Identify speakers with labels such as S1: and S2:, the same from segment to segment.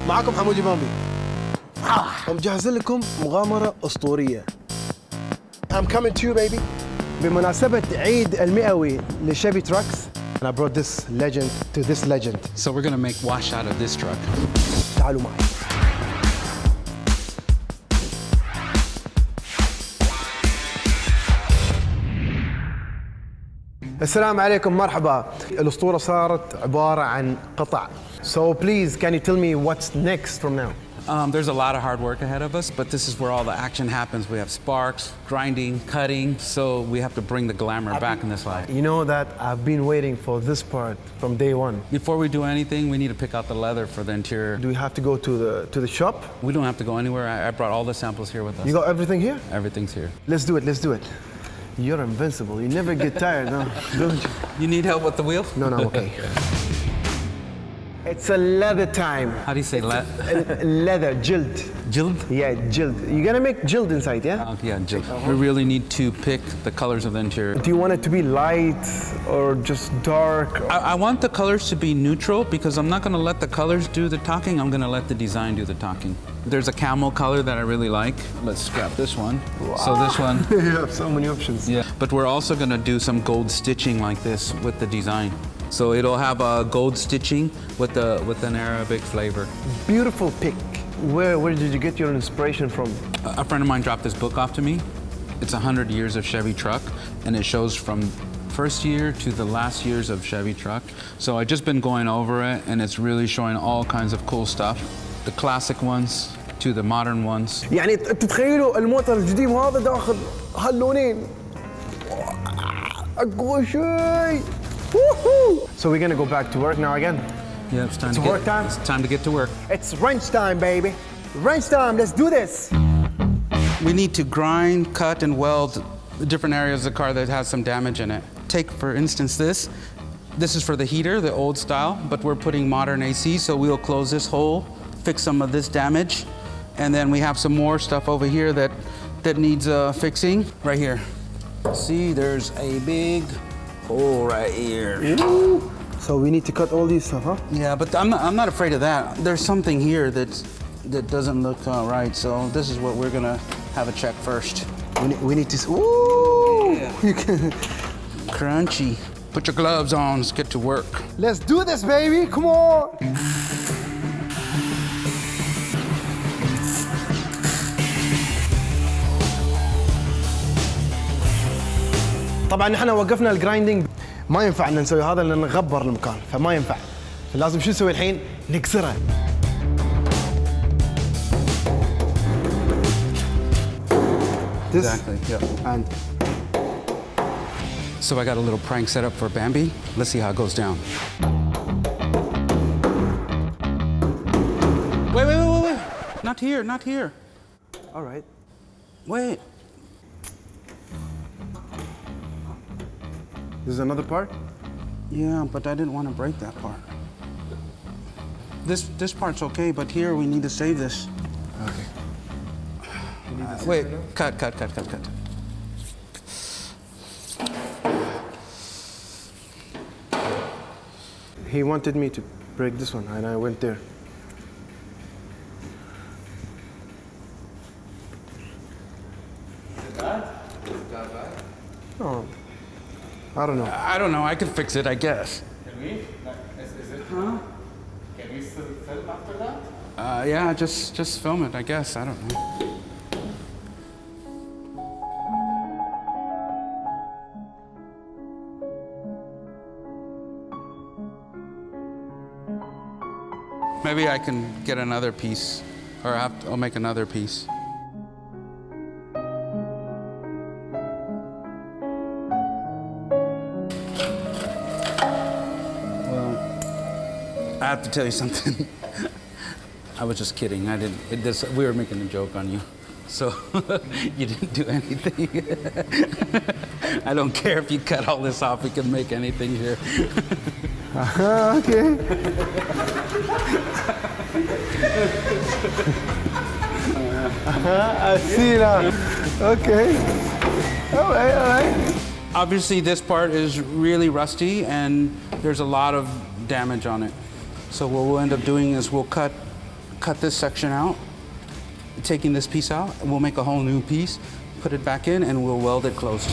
S1: معكم حمودي بامبي. مجهزين لكم مغامرة أسطورية. I'm coming to you baby. بمناسبة عيد المئوي لشيفي تراكس. And I brought this legend to this legend.
S2: So we're gonna make wash out of this truck.
S1: تعالوا معي. السلام عليكم مرحبا. الأسطورة صارت عبارة عن قطع. So please can you tell me what's next from now?
S2: There's a lot of hard work ahead of us, but this is where all the action happens. We have sparks, grinding, cutting, so we have to bring the glamour back in this life.
S1: You know that I've been waiting for this part from day one.
S2: Before we do anything, we need to pick out the leather for the interior.
S1: Do we have to go to the shop?
S2: We don't have to go anywhere. I brought all the samples here with us.
S1: You got everything here?
S2: Everything's here.
S1: Let's do it, let's do it. You're invincible. You never get tired, no? Don't you?
S2: You need help with the wheel?
S1: No, I'm okay. It's a leather time.
S2: How do you say
S1: leather, jild.
S2: Jild?
S1: Yeah, jild. You're gonna make jild inside, yeah?
S2: Yeah, jild. We really need to pick the colors of the interior.
S1: Do you want it to be light or just dark?
S2: I want the colors to be neutral because I'm not gonna let the colors do the talking. I'm gonna let the design do the talking. There's a camel color that I really like. Let's scrap this one. Wow. So this one.
S1: You have so many options.
S2: Yeah, but we're also gonna do some gold stitching like this with the design. So it'll have a gold stitching with an Arabic flavor.
S1: Beautiful pick. Where did you get your inspiration from?
S2: A friend of mine dropped this book off to me. It's 100 years of Chevy truck, and it shows from first year to the last years of Chevy truck. So I've just been going over it, and it's really showing all kinds of cool stuff. The classic ones to the modern ones.
S1: يعني تتخيلوا الموتر الجديد هذا داخل هاللونين. أقوى شيء. So we're gonna go back to work now again?
S2: Yeah, it's time
S1: work time?
S2: It's time to get to work.
S1: It's wrench time, baby. Wrench time, let's do this.
S2: We need to grind, cut, and weld the different areas of the car that has some damage in it. Take, for instance, this. This is for the heater, the old style, but we're putting modern AC, so we'll close this hole, fix some of this damage, and then we have some more stuff over here that needs fixing. Right here. See, there's a big hole right here.
S1: Ooh. So we need to cut all these stuff, huh?
S2: Yeah, but I'm not afraid of that. There's something here that doesn't look right, so this is what we're gonna have a check first.
S1: We need to. Ooh!
S2: Yeah.
S1: You can.
S2: Crunchy. Put your gloves on. Let's get to work.
S1: Let's do this, baby. Come on. طبعا نحن وقفنا الجرايندنج، ما ينفع ان نسوي هذا لان نغبر المكان، فما ينفع. فلازم شو نسوي الحين؟ نكسره.
S2: Exactly. Yeah.
S1: And
S2: so I got a little prank set up for Bambi. Let's see how it goes down. Wait. Not here, not here.
S1: all right.
S2: Wait.
S1: There's another part?
S2: Yeah, but I didn't want to break that part. This part's okay, but here we need to save this.
S1: Okay.
S2: Wait, cut.
S1: He wanted me to break this one, and I went there.
S3: Is that bad?
S1: Oh, I don't know.
S2: I don't know. I could fix it, I guess.
S3: Can we? Is it? Huh? Can we still film after that?
S2: Yeah, just film it, I guess. I don't know. Maybe I can get another piece, or I'll make another piece. Well, I have to tell you something. I was just kidding. We were making a joke on you. So you didn't do anything. I don't care if you cut all this off. We can make anything here.
S1: Okay. I see now. Okay. All right.
S2: Obviously, this part is really rusty, and there's a lot of damage on it. So what we'll end up doing is we'll cut cut this section out, taking this piece out, and we'll make a whole new piece, put it back in, and we'll weld it closed.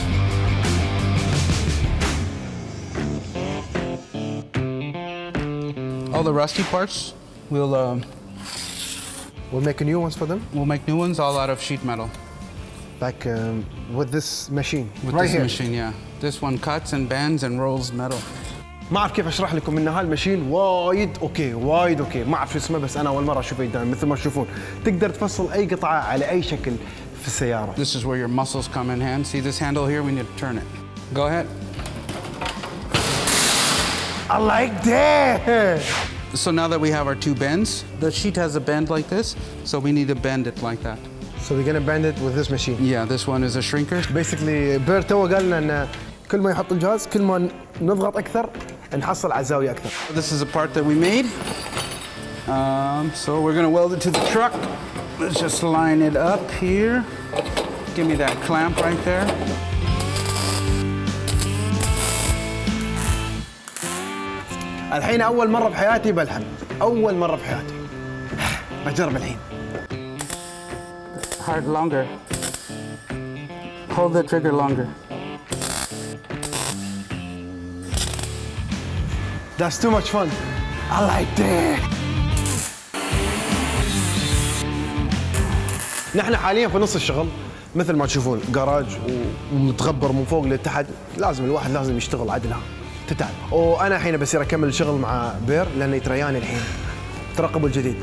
S2: All the rusty parts, we'll
S1: make new ones for them?
S2: we'll make new ones all out of sheet metal.
S1: Like with this machine,
S2: With
S1: right
S2: this
S1: here.
S2: machine, yeah. This one cuts and bends and rolls metal.
S1: ما اعرف كيف اشرح لكم ان هالماشين وايد اوكي وايد اوكي، ما اعرف شو اسمه بس انا اول مره اشوفه قدامي. مثل ما تشوفون تقدر تفصل اي قطعه على اي شكل في السياره.
S2: This is where your muscles come in hand. See this handle here? We need to turn it. Go ahead.
S1: I like that.
S2: So now that we have our two bends, the sheet has a bend like this, so we need to bend it like that.
S1: So we're gonna bend it with this machine.
S2: Yeah, this one is a shrinker.
S1: Basically بير تو قال لنا ان كل ما يحط الجهاز كل ما نضغط اكثر نحصل على زاويه اكثر.
S2: This is a part that we made. So we're gonna weld it to the truck. Let's just line it up here. Give me that clamp right there.
S1: الحين اول مره بحياتي بلحم، اول مره بحياتي. بجرب الحين.
S2: Hard longer. Hold the trigger longer.
S1: That's too much fun. I like that. نحن حاليا في نص الشغل مثل ما تشوفون جراج ومتغبر من فوق لتحت، لازم الواحد لازم يشتغل عدلها تتعب. وانا الحين بصير اكمل الشغل مع بير لانه يترياني الحين. ترقبوا الجديد.